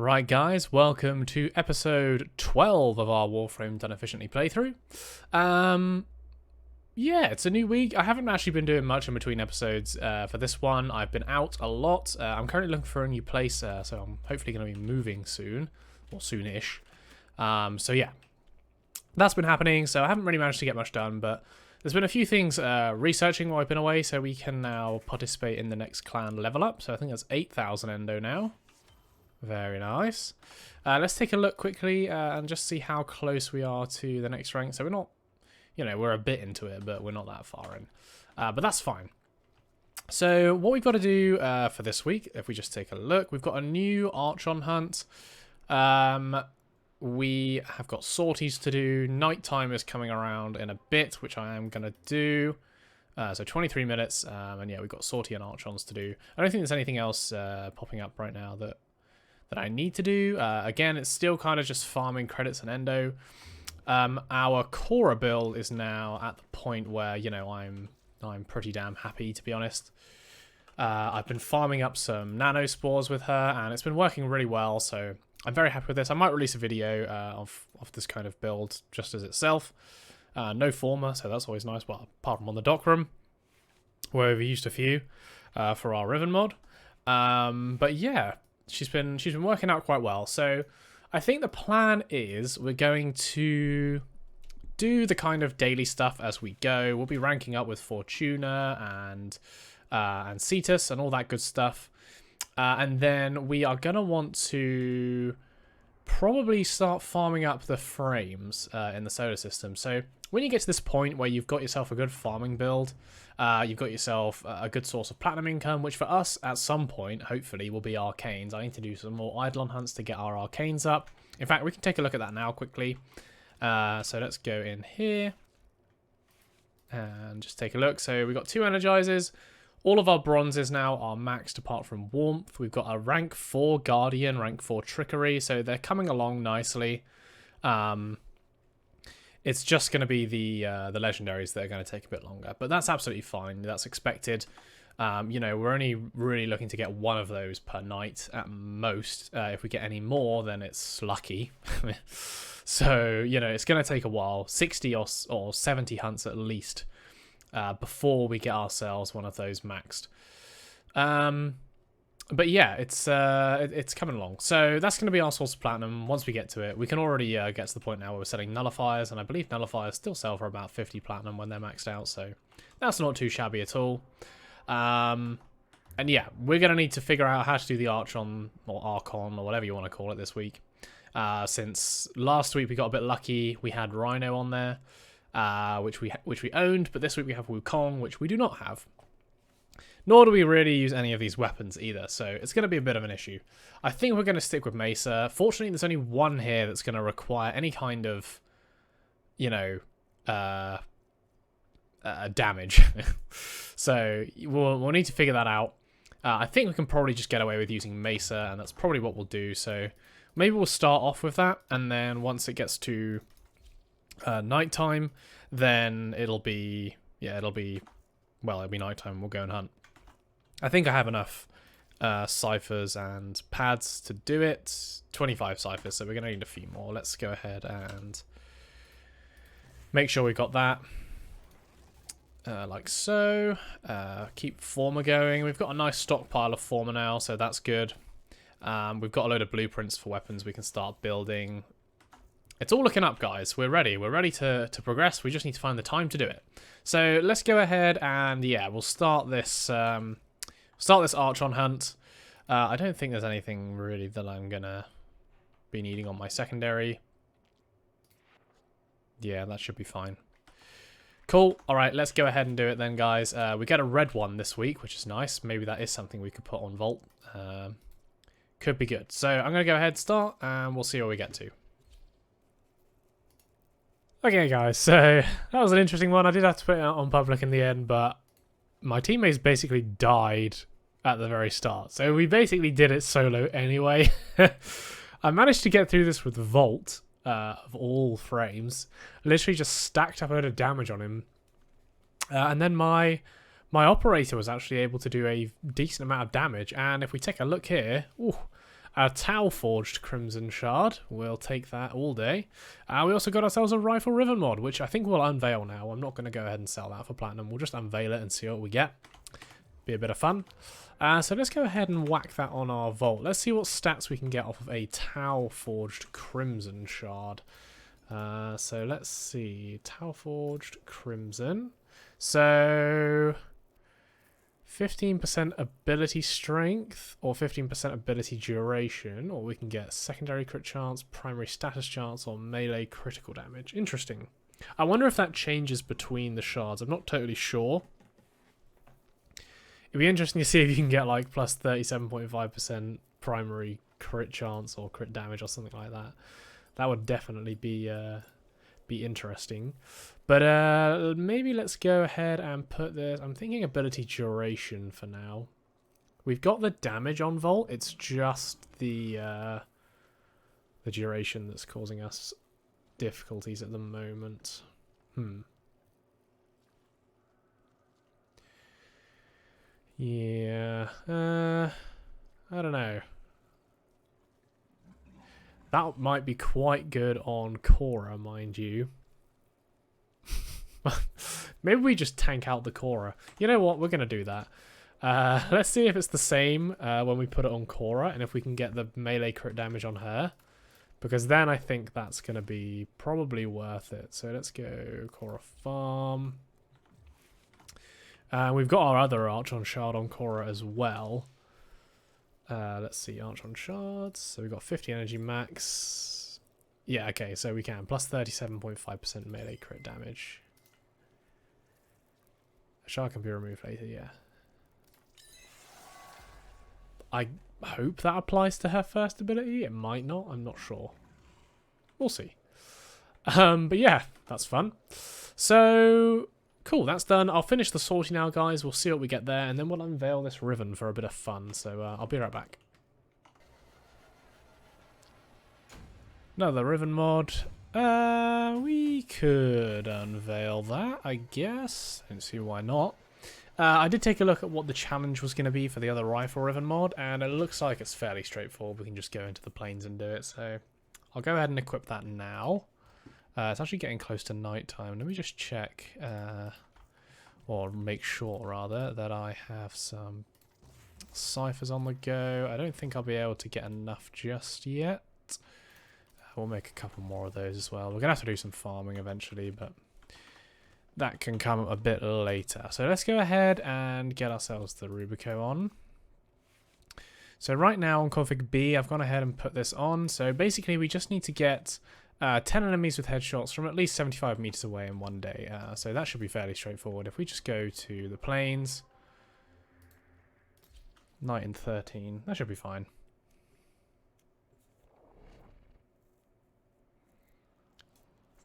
Right guys, welcome to episode 12 of our Warframe Done Efficiently playthrough. Yeah, it's a new week. I haven't actually been doing much in between episodes for this one. I've been out a lot. I'm currently looking for a new place, so I'm hopefully going to be moving soon, or soonish. So yeah, that's been happening, so I haven't really managed to get much done, but there's been a few things researching while I've been away, so we can now participate in the next clan level up. So I think that's 8,000 endo now. Very nice. Let's take a look quickly and just see how close we are to the next rank. So we're not, we're a bit into it, but we're not that far in. But that's fine. So what we've got to do for this week, if we just take a look, we've got a new Archon hunt. We have got sorties to do. Nighttime is coming around in a bit, which I am going to do. So 23 minutes, and yeah, we've got sortie and Archons to do. I don't think there's anything else popping up right now that I need to do. Again, it's still kind of just farming credits and endo. Our Cora build is now at the point where, I'm pretty damn happy, to be honest. I've been farming up some nano spores with her, and it's been working really well, so I'm very happy with this. I might release a video of this kind of build just as itself. No former, so that's always nice. Well, apart from on the dock room, where we've used a few for our Riven mod. But yeah, she's been working out quite well. So I think the plan is we're going to do the kind of daily stuff as we go. We'll be ranking up with Fortuna and Cetus and all that good stuff. And then we are going to want to probably start farming up the frames in the solar system. So when you get to this point where you've got yourself a good farming build, you've got yourself a good source of platinum income, which for us at some point, hopefully, will be arcanes. I need to do some more Eidolon hunts to get our arcanes up. In fact, we can take a look at that now quickly. So let's go in here and just take a look. So we've got 2 energizers. All of our bronzes now are maxed apart from warmth. We've got a rank 4 guardian, rank 4 trickery, so they're coming along nicely. It's just going to be the legendaries that are going to take a bit longer, but that's absolutely fine. That's expected. We're only really looking to get one of those per night at most. If we get any more, then it's lucky. So, it's going to take a while, 60 or 70 hunts at least, before we get ourselves one of those maxed. But yeah, it's coming along. So that's going to be our source of platinum once we get to it. We can already get to the point now where we're selling nullifiers, and I believe nullifiers still sell for about 50 platinum when they're maxed out, so that's not too shabby at all. And yeah, we're going to need to figure out how to do the Archon, or Archon, or whatever you want to call it this week. Since last week we got a bit lucky, we had Rhino on there, which we owned, but this week we have Wukong, which we do not have. Nor do we really use any of these weapons either, so it's going to be a bit of an issue. I think we're going to stick with Mesa. Fortunately, there's only one here that's going to require any kind of, damage. So we'll need to figure that out. I think we can probably just get away with using Mesa, and that's probably what we'll do. So maybe we'll start off with that, and then once it gets to nighttime, then it'll be nighttime. We'll go and hunt. I think I have enough ciphers and pads to do it. 25 ciphers, so we're going to need a few more. Let's go ahead and make sure we got that. Like so. Keep former going. We've got a nice stockpile of former now, so that's good. We've got a load of blueprints for weapons we can start building. It's all looking up, guys. We're ready. We're ready to progress. We just need to find the time to do it. So let's go ahead and, yeah, we'll start this Archon hunt. I don't think there's anything really that I'm going to be needing on my secondary. Yeah, that should be fine. Cool. All right, let's go ahead and do it then, guys. We get a red one this week, which is nice. Maybe that is something we could put on Vault. Could be good. So I'm going to go ahead and start, and we'll see where we get to. Okay, guys, so that was an interesting one. I did have to put it out on public in the end, but my teammates basically died at the very start. So we basically did it solo anyway. I managed to get through this with Vault of all frames. Literally just stacked up a load of damage on him. And then my operator was actually able to do a decent amount of damage. And if we take a look here, ooh, A Tauforged Crimson Shard. We'll take that all day. We also got ourselves a Rifle Riven mod, which I think we'll unveil now. I'm not going to go ahead and sell that for platinum. We'll just unveil it and see what we get. Be a bit of fun. So let's go ahead and whack that on our vault. Let's see what stats we can get off of a Tauforged Crimson Shard. So let's see. Tauforged Crimson. So 15% ability strength or 15% ability duration, or we can get secondary crit chance, primary status chance, or melee critical damage. Interesting. I wonder if that changes between the shards. I'm not totally sure. It'd be interesting to see if you can get like plus 37.5% primary crit chance or crit damage or something like that. That would definitely be interesting. But maybe let's go ahead and put this. I'm thinking ability duration for now. We've got the damage on Volt. It's just the duration that's causing us difficulties at the moment. Yeah. I don't know. That might be quite good on Cora, mind you. Maybe we just tank out the Cora. You know what? We're going to do that. Let's see if it's the same when we put it on Cora, and if we can get the melee crit damage on her. Because then I think that's going to be probably worth it. So let's go Cora Farm. We've got our other Archon Shard on Cora as well. Let's see, Archon Shards. So we've got 50 energy max. Yeah, okay, so we can. Plus 37.5% melee crit damage. A shard can be removed later, yeah. I hope that applies to her first ability. It might not, I'm not sure. We'll see. But yeah, that's fun. So, cool, that's done. I'll finish the sortie now, guys. We'll see what we get there, and then we'll unveil this Riven for a bit of fun. So I'll be right back. Another Riven mod. We could unveil that, I guess. I don't see why not. I did take a look at what the challenge was going to be for the other Rifle Riven mod, and it looks like it's fairly straightforward. We can just go into the plains and do it. So I'll go ahead and equip that now. It's actually getting close to night time. Let me just check, or make sure rather, that I have some ciphers on the go. I don't think I'll be able to get enough just yet. We'll make a couple more of those as well. We're going to have to do some farming eventually, but that can come a bit later. So let's go ahead and get ourselves the Rubico on. So right now on config B, I've gone ahead and put this on. So basically we just need to get 10 enemies with headshots from at least 75 meters away in one day. So that should be fairly straightforward. If we just go to the plains, night in 13, that should be fine.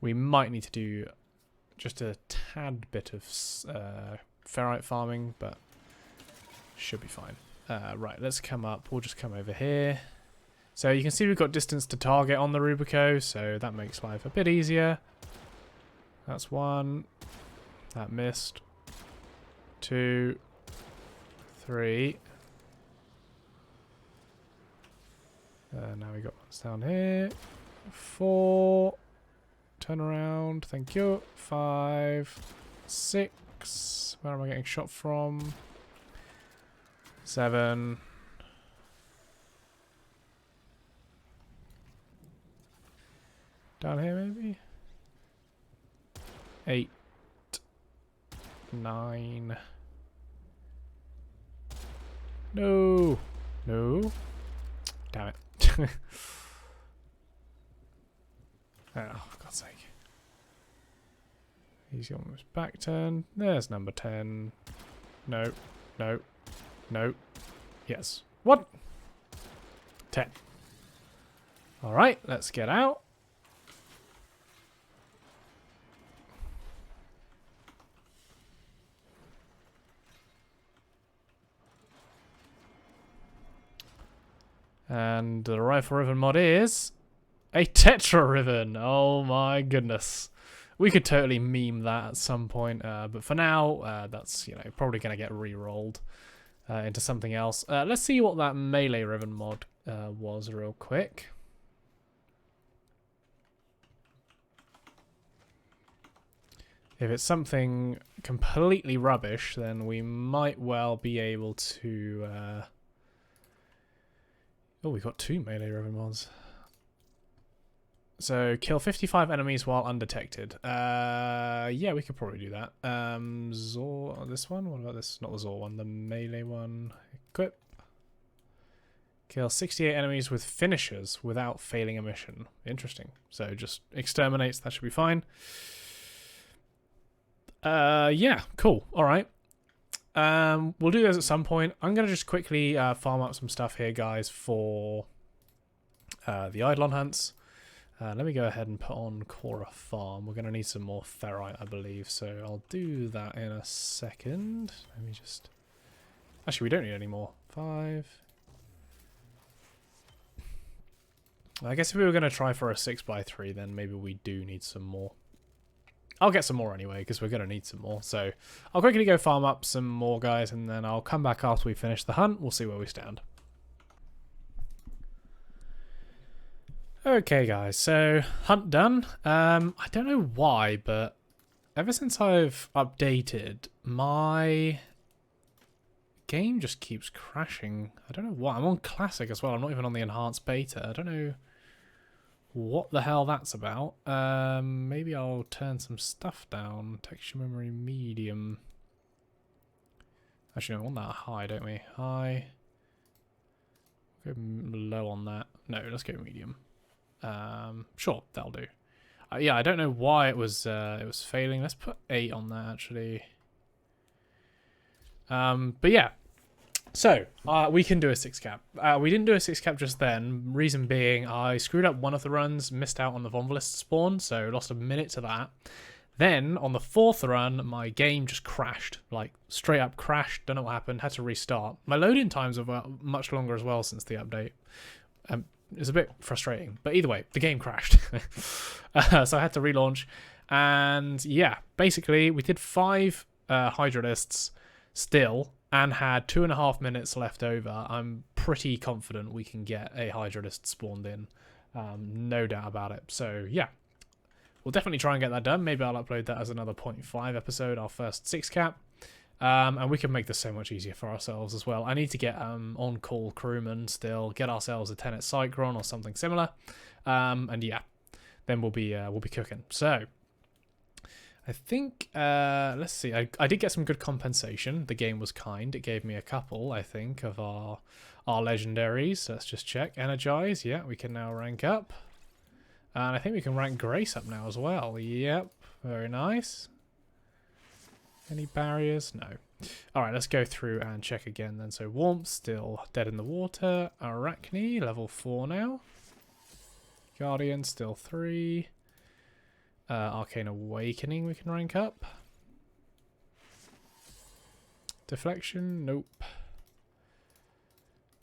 We might need to do just a tad bit of ferrite farming, but should be fine. Right, let's come up. We'll just come over here. So you can see we've got distance to target on the Rubico, so that makes life a bit easier. That's one. That missed. 2, 3. Now we got ones down here. 4. Turn around, thank you. 5, 6. Where am I getting shot from? 7. Down here, maybe? 8. 9. No. No. Damn it. Oh, for God's sake. He's almost back turn. There's number 10. No. No. No. Yes. What? 10. Alright, let's get out. And the Rifle Riven mod is a Tetra Riven. Oh my goodness. We could totally meme that at some point, but for now, that's, probably going to get re-rolled into something else. Let's see what that Melee Riven mod was real quick. If it's something completely rubbish, then we might well be able to... Oh, we got 2 melee roving mods. So, kill 55 enemies while undetected. Yeah, we could probably do that. Zor, this one? What about this? Not the Zor one, the melee one. Equip. Kill 68 enemies with finishers without failing a mission. Interesting. So, just exterminates, that should be fine. Yeah, cool. Alright. We'll do those at some point. I'm going to just quickly farm up some stuff here, guys, for the Eidolon hunts. Let me go ahead and put on Cora Farm. We're going to need some more ferrite, I believe, so I'll do that in a second. Let me just... Actually, we don't need any more. 5. I guess if we were going to try for a 6x3, then maybe we do need some more. I'll get some more anyway, because we're going to need some more. So I'll quickly go farm up some more, guys, and then I'll come back after we finish the hunt. We'll see where we stand. Okay, guys, so hunt done. I don't know why, but ever since I've updated, my game just keeps crashing. I don't know why. I'm on Classic as well. I'm not even on the Enhanced Beta. I don't know what the hell that's about. Maybe I'll turn some stuff down. Texture memory medium. Actually, no, we want that high, don't we? High. Go low on that. No, let's go medium. Sure, that'll do. Yeah, I don't know why it was failing. Let's put 8 on that actually. But yeah, so we can do a 6 cap. We didn't do a 6 cap just then. Reason being, I screwed up one of the runs, missed out on the Vonvalist spawn, so lost a minute to that. Then on the 4th run, my game just crashed, like straight up crashed. Don't know what happened. Had to restart. My loading times are much longer as well since the update. It's a bit frustrating, but either way, the game crashed. So I had to relaunch. And yeah, basically, we did 5 Hydralists still and had 2.5 minutes left over. I'm pretty confident we can get a Hydralist spawned in. No doubt about it. So yeah, we'll definitely try and get that done. Maybe I'll upload that as another 0.5 episode, our first 6 cap. And we can make this so much easier for ourselves as well. I need to get on-call crewmen still, get ourselves a Tenet Cycron or something similar, and yeah, then we'll be cooking. So I think let's see. I did get some good compensation. The game was kind. It gave me a couple, I think, of our legendaries. So let's just check. Energize. Yeah, we can now rank up, and I think we can rank Grace up now as well. Yep, very nice. Any barriers? No. Alright, let's go through and check again then. So Warmth, still dead in the water. Arachne, level 4 now. Guardian, still 3. Arcane Awakening we can rank up. Deflection, nope.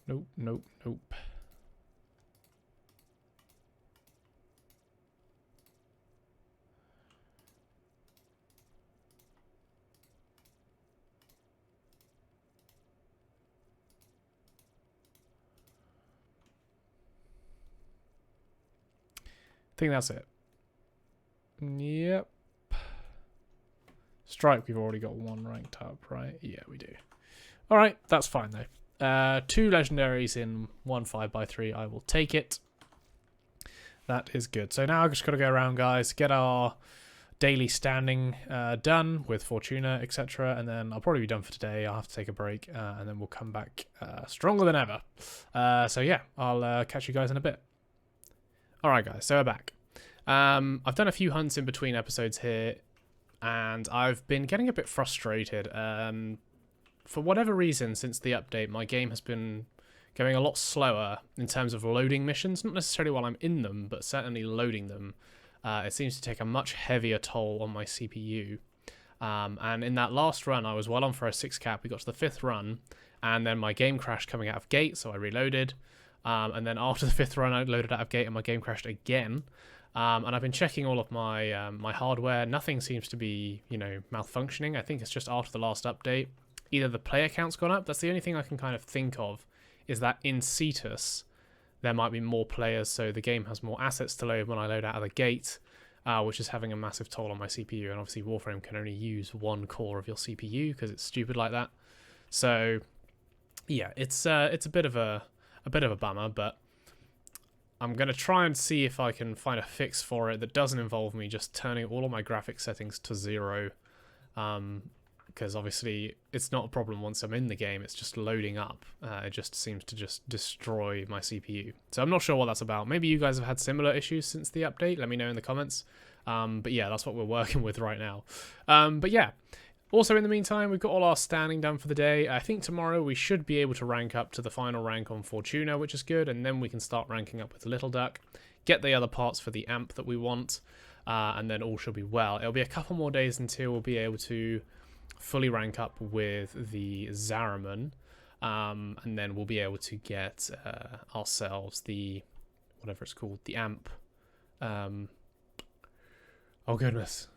Nope, nope, nope. I think that's it. Yep. Strike, we've already got 1 ranked up, right? Yeah, we do. Alright, that's fine though. 2 legendaries in 1 5x3, I will take it. That is good. So now I've just got to go around, guys, get our daily standing done with Fortuna, etc. And then I'll probably be done for today. I'll have to take a break, and then we'll come back stronger than ever. So yeah, I'll catch you guys in a bit. Alright guys, so we're back. I've done a few hunts in between episodes here, and I've been getting a bit frustrated. For whatever reason, since the update, my game has been going a lot slower in terms of loading missions. Not necessarily while I'm in them, but certainly loading them. It seems to take a much heavier toll on my CPU. And in that last run, I was well on for a 6 cap. We got to the 5th run, and then my game crashed coming out of gate, so I reloaded. And then after the 5th run, I loaded out of gate and my game crashed again. And I've been checking all of my my hardware. Nothing seems to be, malfunctioning. I think it's just after the last update. Either the player count's gone up. That's the only thing I can kind of think of, is that in Cetus, there might be more players, so the game has more assets to load when I load out of the gate, which is having a massive toll on my CPU. And obviously Warframe can only use one core of your CPU because it's stupid like that. So yeah, it's a bit of a bummer, but I'm going to try and see if I can find a fix for it that doesn't involve me just turning all of my graphics settings to 0. Because obviously it's not a problem once I'm in the game, it's just loading up. It just seems to just destroy my CPU. So I'm not sure what that's about. Maybe you guys have had similar issues since the update. Let me know in the comments. But yeah, that's what we're working with right now. But yeah. Also, in the meantime, we've got all our standing done for the day. I think tomorrow we should be able to rank up to the final rank on Fortuna, which is good, and then we can start ranking up with Little Duck, get the other parts for the amp that we want, and then all should be well. It'll be a couple more days until we'll be able to fully rank up with the Zariman, and then we'll be able to get ourselves the, whatever it's called, the amp. Oh goodness.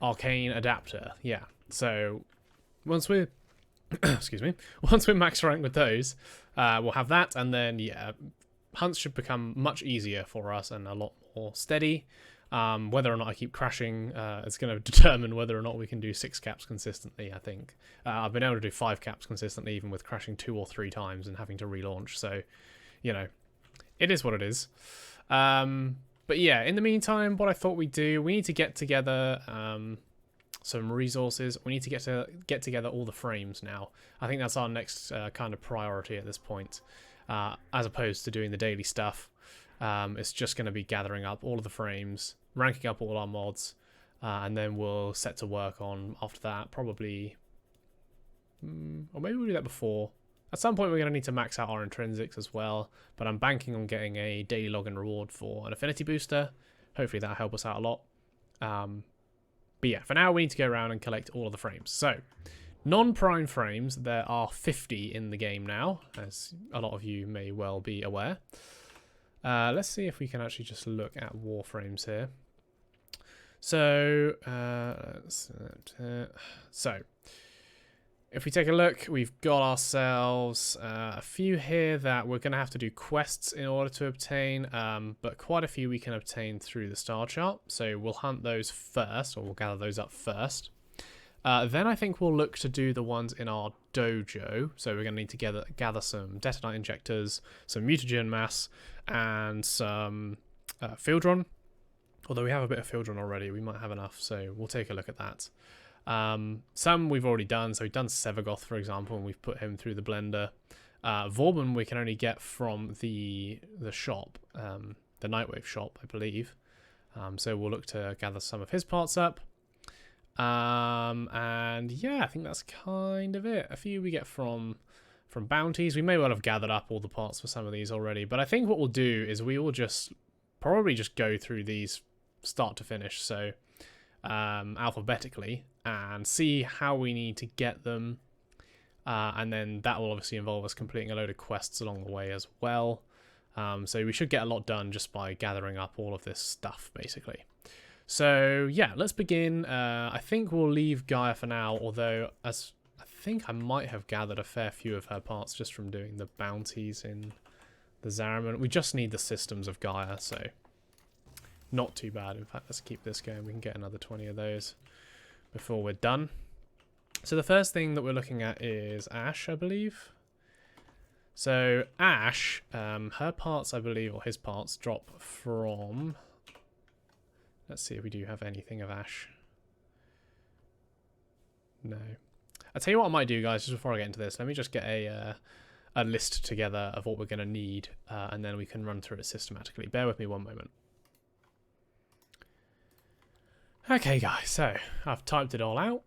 Arcane adapter, yeah. So once we're excuse me, once we're max rank with those, we'll have that, and then yeah, hunts should become much easier for us and a lot more steady. Whether or not I keep crashing is going to determine whether or not we can do 6 caps consistently, I think. I've been able to do 5 caps consistently even with crashing 2 or 3 times and having to relaunch, so you know, it is what it is. But yeah, in the meantime, what I thought we'd do, we need to get together some resources. We need to get together all the frames now. I think that's our next kind of priority at this point, as opposed to doing the daily stuff. It's just going to be gathering up all of the frames, ranking up all our mods, and then we'll set to work on, after that, probably, or maybe we'll do that before. At some point we're going to need to max out our intrinsics as well, but I'm banking on getting a daily login reward for an affinity booster. Hopefully that'll help us out a lot. But yeah, for now we need to go around and collect all of the frames. So, non-prime frames, there are 50 in the game now, as a lot of you may well be aware. Let's see if we can actually just look at Warframes here. So, if we take a look, we've got ourselves a few here that we're going to have to do quests in order to obtain, but quite a few we can obtain through the star chart. So we'll hunt those first, or we'll gather those up first. Then I think we'll look to do the ones in our dojo. So we're going to need to gather some detonite injectors, some mutagen mass, and some Fieldron. Although we have a bit of Fieldron already, we might have enough, so we'll take a look at that. Some we've already done, so we've done Sevagoth, for example, and we've put him through the blender. Vorban we can only get from the shop, the Nightwave shop, I believe. So we'll look to gather some of his parts up. And yeah, I think that's kind of it. A few we get from bounties. We may well have gathered up all the parts for some of these already, but I think what we'll do is we will probably just go through these start to finish, so alphabetically, and see how we need to get them, and then that will obviously involve us completing a load of quests along the way as well. So we should get a lot done just by gathering up all of this stuff, basically. So yeah, let's begin. I think we'll leave Gaia for now, although as I think I might have gathered a fair few of her parts just from doing the bounties in the Zariman. We just need the systems of Gaia, so not too bad. In fact, let's keep this going. We can get another 20 of those before we're done. So the first thing that we're looking at is Ash, I believe. So Ash, her parts, I believe, or his parts, drop from... Let's see if we do have anything of Ash. No. I'll tell you what I might do, guys, just before I get into this. Let me just get a list together of what we're going to need, and then we can run through it systematically. Bear with me one moment. Okay, guys, so I've typed it all out.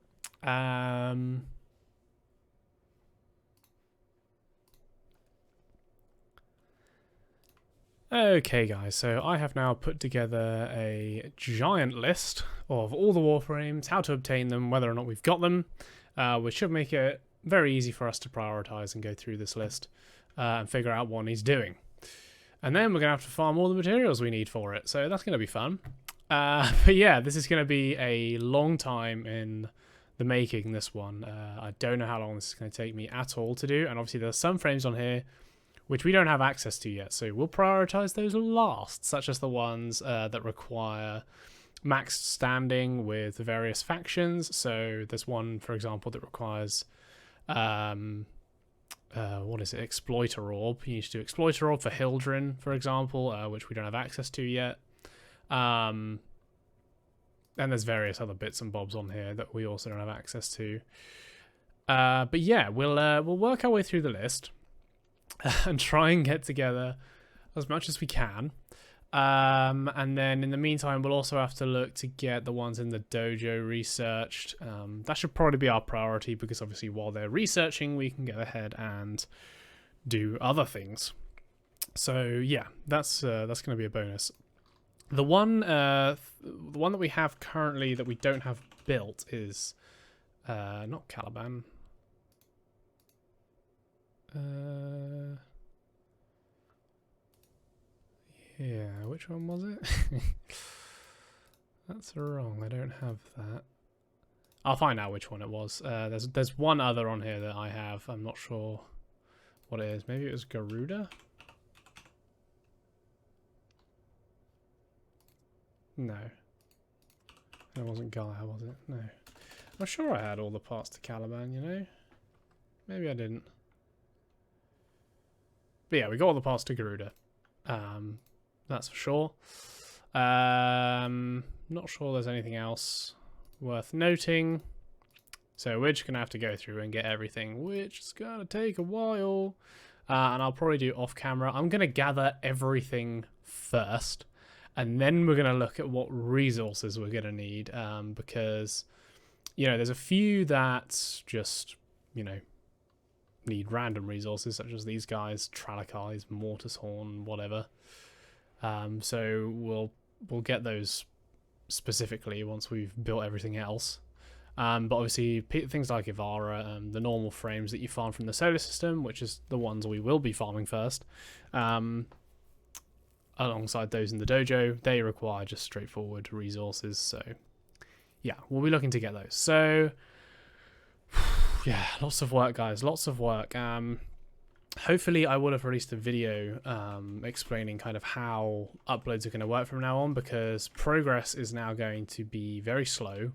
Okay, guys, so I have now put together a giant list of all the Warframes, how to obtain them, whether or not we've got them, which should make it very easy for us to prioritize and go through this list and figure out what he's doing. And then we're going to have to farm all the materials we need for it, so that's going to be fun. But yeah, this is going to be a long time in the making, this one. I don't know how long this is going to take me at all to do, and obviously there's some frames on here which we don't have access to yet. So we'll prioritize those last, such as the ones that require maxed standing with various factions. So there's one, for example, that requires what is it? Exploiter Orb. You need to do Exploiter Orb for Hildren, for example, which we don't have access to yet. And there's various other bits and bobs on here that we also don't have access to. But yeah, we'll work our way through the list and try and get together as much as we can. And then in the meantime, we'll also have to look to get the ones in the dojo researched. That should probably be our priority, because obviously while they're researching, we can go ahead and do other things. So yeah, that's going to be a bonus. The one that we have currently that we don't have built is not Caliban. Yeah, which one was it? That's wrong. I don't have that. I'll find out which one it was. There's one other on here that I have. I'm not sure what it is. Maybe it was Garuda? No. It wasn't Gaia, was it? No. I'm sure I had all the parts to Caliban, you know? Maybe I didn't. But yeah, we got all the parts to Garuda. That's for sure. Not sure there's anything else worth noting. So we're just going to have to go through and get everything, which is going to take a while. And I'll probably do off camera. I'm going to gather everything first, and then we're going to look at what resources we're going to need. Because, you know, there's a few that just, you know, need random resources, such as these guys, Tralakai's, Mortis Horn, whatever. So we'll get those specifically once we've built everything else. But obviously things like Ivara, the normal frames that you farm from the solar system, which is the ones we will be farming first, alongside those in the dojo, they require just straightforward resources. So yeah, we'll be looking to get those. So yeah, lots of work, guys, lots of work. Hopefully I will have released a video explaining kind of how uploads are going to work from now on, because progress is now going to be very slow.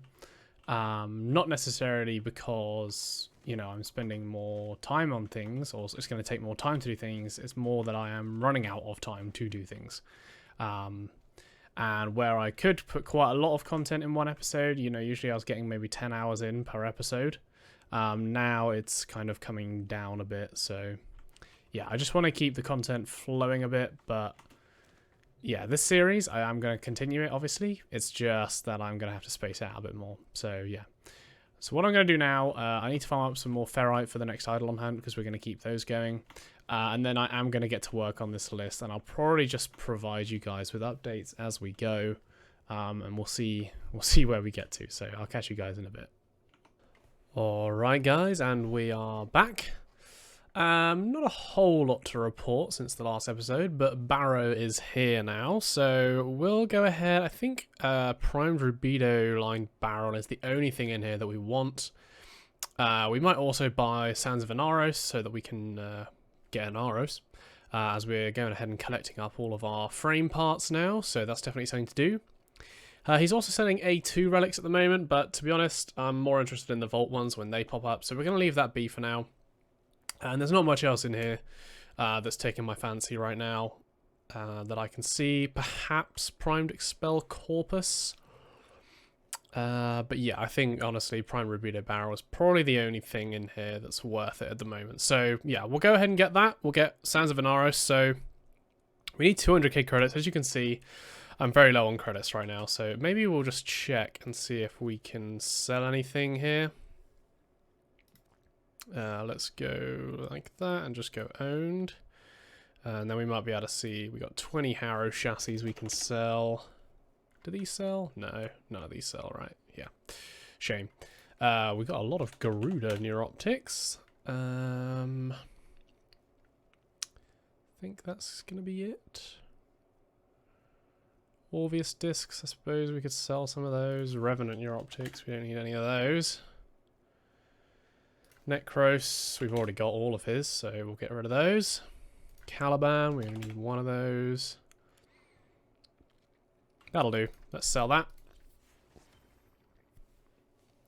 Not necessarily because, you know, I'm spending more time on things, or it's going to take more time to do things. It's more that I am running out of time to do things. And where I could put quite a lot of content in one episode, you know, usually I was getting maybe 10 hours in per episode. Now it's kind of coming down a bit, so yeah, I just want to keep the content flowing a bit. But yeah, this series, I am going to continue it, obviously. It's just that I'm going to have to space out a bit more. So yeah. So what I'm going to do now, I need to farm up some more ferrite for the next Eidolon hunt, because we're going to keep those going. And then I am going to get to work on this list, and I'll probably just provide you guys with updates as we go. And we'll see where we get to. So I'll catch you guys in a bit. Alright guys, and we are back. Not a whole lot to report since the last episode, but Barrow is here now, so we'll go ahead. I think primed rubido lined barrel is the only thing in here that we want. We might also buy Sands of Inaros so that we can get Inaros, as we're going ahead and collecting up all of our frame parts now, so that's definitely something to do. He's also selling A2 relics at the moment, but to be honest, I'm more interested in the Vault ones when they pop up, so we're going to leave that be for now. And there's not much else in here that's taking my fancy right now that I can see. Perhaps Primed Expel Corpus. But yeah, I think, honestly, Primed Rubido Barrel is probably the only thing in here that's worth it at the moment. So yeah, we'll go ahead and get that. We'll get Sands of Inaros. So we need 200k credits. As you can see, I'm very low on credits right now. So maybe we'll just check and see if we can sell anything here. Let's go like that and just go owned. And then we might be able to see we got 20 Harrow chassis we can sell. Do these sell? No, none of these sell, right? Yeah, shame. We got a lot of Garuda Neuroptics. I think that's gonna be it. Orvius discs, I suppose we could sell some of those. Revenant Neuroptics, we don't need any of those. Necros, we've already got all of his, so we'll get rid of those. Caliban, we only need one of those. That'll do. Let's sell that.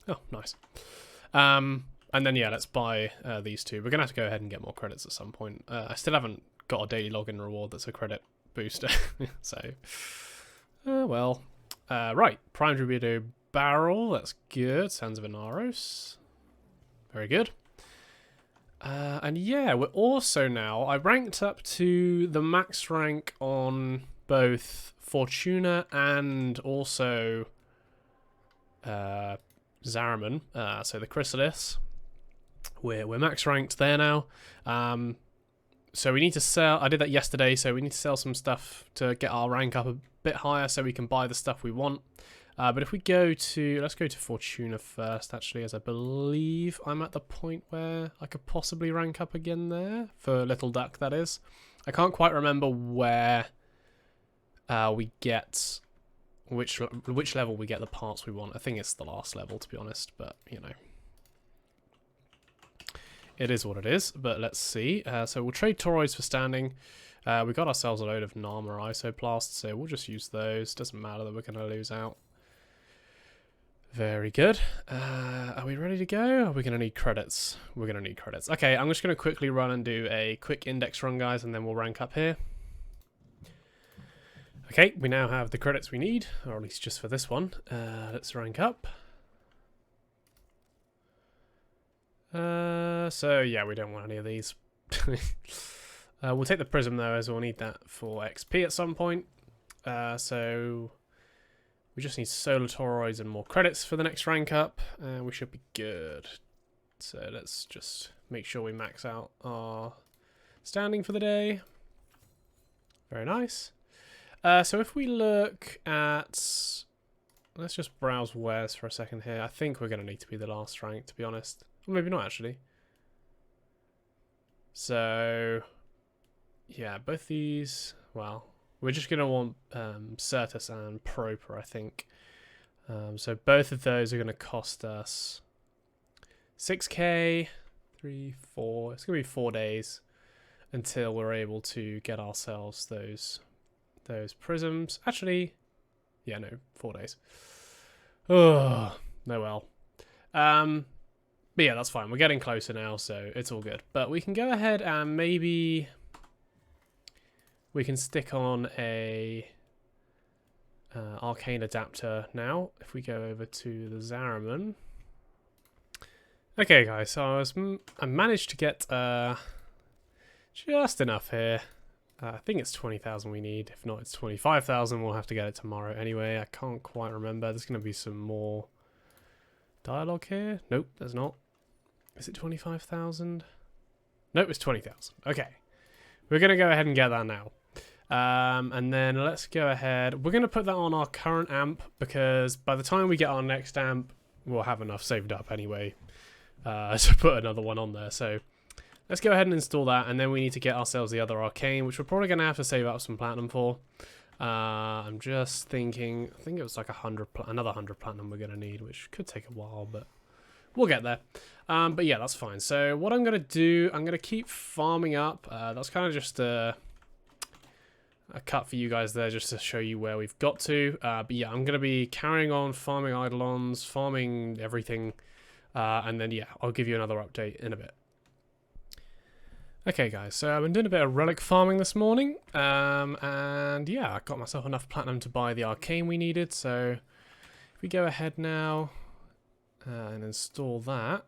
Oh, nice. And then, yeah, let's buy these two. We're going to have to go ahead and get more credits at some point. I still haven't got a daily login reward that's a credit booster. So, well. Right, Prime Torpedo Barrel. That's good. Sands of Inaros. Very good. And yeah, we're also now... I ranked up to the max rank on both Fortuna and also Zariman. So the Chrysalis. We're max ranked there now. So we need to sell... I did that yesterday, so we need to sell some stuff to get our rank up a bit higher so we can buy the stuff we want. But if we go to... Let's go to Fortuna first, actually, as I believe I'm at the point where I could possibly rank up again there. For Little Duck, that is. I can't quite remember where we get... Which level we get the parts we want. I think it's the last level, to be honest, but, you know. It is what it is, but let's see. So we'll trade toroids for standing. We got ourselves a load of Narmer isoplasts, so we'll just use those. Doesn't matter that we're going to lose out. Very good. Are we ready to go? Are we going to need credits? We're going to need credits. Okay, I'm just going to quickly run and do a quick index run, guys, and then we'll rank up here. Okay, we now have the credits we need, or at least just for this one. Let's rank up. So yeah, we don't want any of these. We'll take the prism though, as we'll need that for XP at some point. So we just need solar toroids and more credits for the next rank up, and we should be good. So let's just make sure we max out our standing for the day. Very nice. So if we look at... Let's just browse wares for a second here. I think we're going to need to be the last rank, to be honest. Or maybe not, actually. So, yeah, both these... Well, we're just going to want Certus and Proper, I think. So both of those are going to cost us 6k, 3, 4... It's going to be 4 days until we're able to get ourselves those prisms. Actually, yeah, no, 4 days. Oh, no well. But yeah, that's fine. We're getting closer now, so it's all good. But we can go ahead and maybe we can stick on a arcane adapter now. If we go over to the Zariman. Okay, guys. So I managed to get just enough here. I think it's 20,000 we need. If not, it's 25,000. We'll have to get it tomorrow anyway. I can't quite remember. There's going to be some more dialogue here. Nope, there's not. Is it 25,000? Nope, it's 20,000. Okay. We're going to go ahead and get that now. And then let's go ahead. We're going to put that on our current amp because by the time we get our next amp, we'll have enough saved up anyway to put another one on there. So let's go ahead and install that, and then we need to get ourselves the other arcane, which we're probably going to have to save up some platinum for. I'm just thinking, I think it was like another 100 platinum we're going to need, which could take a while, but we'll get there. But yeah, that's fine. So what I'm going to do, I'm going to keep farming up. That's kind of just a cut for you guys there, just to show you where we've got to. But yeah, I'm going to be carrying on farming Eidolons, farming everything, and then yeah, I'll give you another update in a bit. Okay guys, so I've been doing a bit of relic farming this morning, and yeah, I got myself enough platinum to buy the arcane we needed, so if we go ahead now and install that,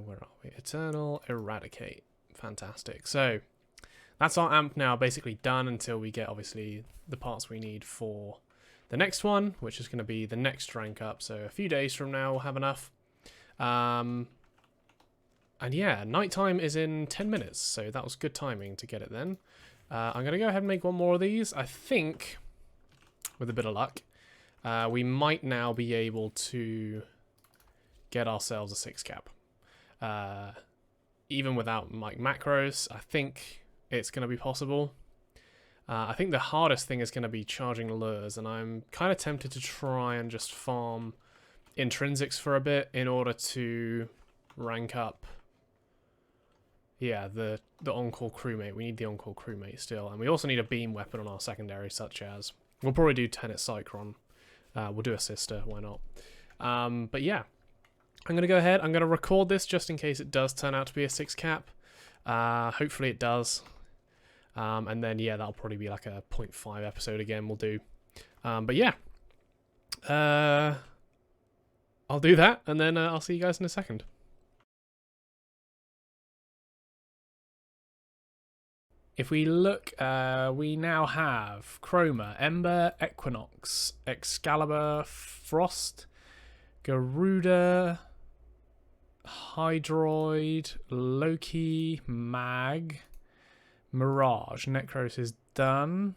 where are we? Eternal Eradicate. Fantastic. So that's our amp now basically done until we get obviously the parts we need for the next one, which is going to be the next rank up, so a few days from now we'll have enough. And yeah, nighttime is in 10 minutes, so that was good timing to get it then. I'm going to go ahead and make one more of these. I think, with a bit of luck, we might now be able to get ourselves a 6 cap. Even without like macros, I think it's going to be possible. I think the hardest thing is going to be charging lures, and I'm kind of tempted to try and just farm intrinsics for a bit in order to rank up. yeah, the on-call crewmate. We need the on-call crewmate still. And we also need a beam weapon on our secondary, such as... We'll probably do Tenet Cycron. We'll do a sister, why not? But yeah, I'm going to go ahead. I'm going to record this just in case it does turn out to be a 6 cap. Hopefully it does. And then, yeah, that'll probably be like a 0.5 episode again we'll do. But yeah. I'll do that, and then I'll see you guys in a second. If we look, we now have Chroma, Ember, Equinox, Excalibur, Frost, Garuda, Hydroid, Loki, Mag, Mirage. Necros is done.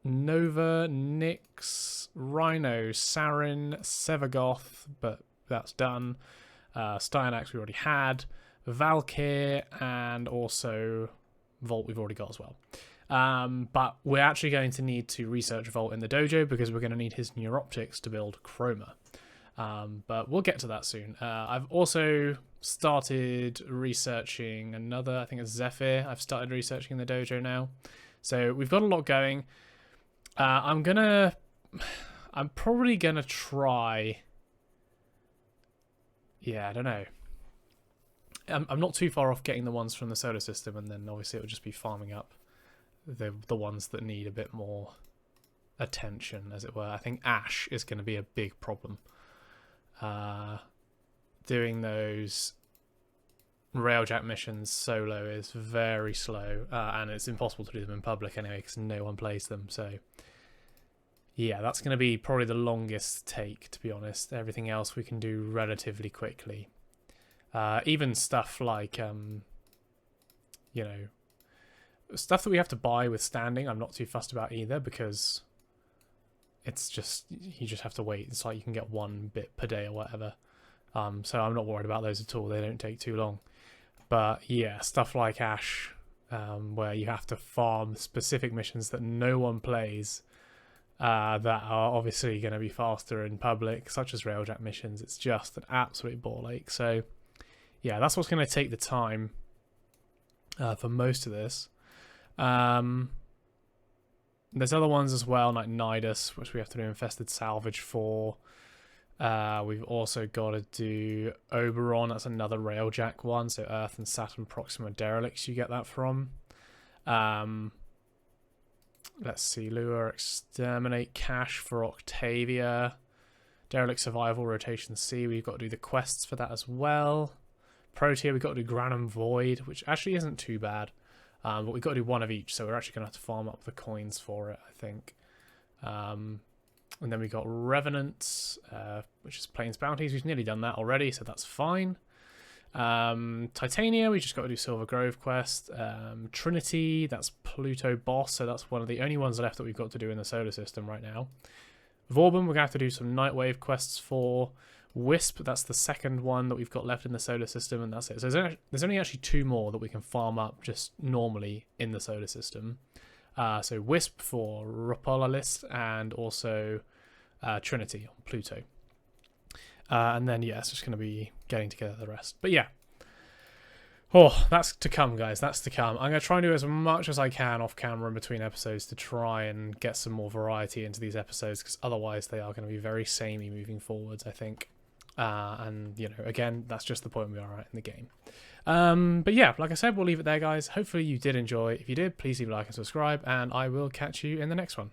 Nova, Nyx, Rhino, Sarin, Sevagoth, but that's done. Styanax we already had. Valkyr, and also Volt we've already got as well. But we're actually going to need to research Volt in the dojo because we're going to need his neuroptics to build Chroma. But we'll get to that soon. I've also started researching another, I think it's Zephyr. I've started researching in the dojo now. So we've got a lot going. I'm probably gonna try. Yeah, I don't know. I'm not too far off getting the ones from the solar system, and then obviously it'll just be farming up the ones that need a bit more attention, as it were. I think Ash is going to be a big problem. Doing those railjack missions solo is very slow, and it's impossible to do them in public anyway because no one plays them. So yeah, that's going to be probably the longest take, to be honest. Everything else we can do relatively quickly. Even stuff like you know, stuff that we have to buy with standing, I'm not too fussed about either, because it's just, you just have to wait. It's like you can get 1 bit per day or whatever. So I'm not worried about those at all. They don't take too long. But yeah, stuff like Ash, where you have to farm specific missions that no one plays, that are obviously going to be faster in public, such as railjack missions. It's just an absolute ball ache. So yeah, that's what's going to take the time for most of this. There's other ones as well, like Nidus, which we have to do infested salvage for. We've also got to do Oberon. That's another railjack one. So Earth and Saturn Proxima Derelicts, you get that from. Let's see, Lure, Exterminate, Cache for Octavia. Derelict Survival, Rotation C. We've got to do the quests for that as well. Protea, we've got to do Granum Void, which actually isn't too bad. But we've got to do one of each, so we're actually going to have to farm up the coins for it, I think. And then we've got Revenants, which is Plains Bounties. We've nearly done that already, so that's fine. Titania, we just got to do Silver Grove quest. Trinity, that's Pluto boss, so that's one of the only ones left that we've got to do in the solar system right now. Vauban, we're going to have to do some Nightwave quests for. Wisp, that's the second one that we've got left in the solar system, and that's it. So there's only actually 2 more that we can farm up just normally in the solar system. So Wisp for Rapolalis, and also Trinity on Pluto. And then, yeah, it's just going to be getting together the rest. But yeah. Oh, that's to come, guys. That's to come. I'm going to try and do as much as I can off camera in between episodes to try and get some more variety into these episodes, because otherwise they are going to be very samey moving forwards, I think. And, you know, again, that's just the point we are at in the game. But yeah, like I said, we'll leave it there, guys. Hopefully you did enjoy. If you did, please leave a like and subscribe, and I will catch you in the next one.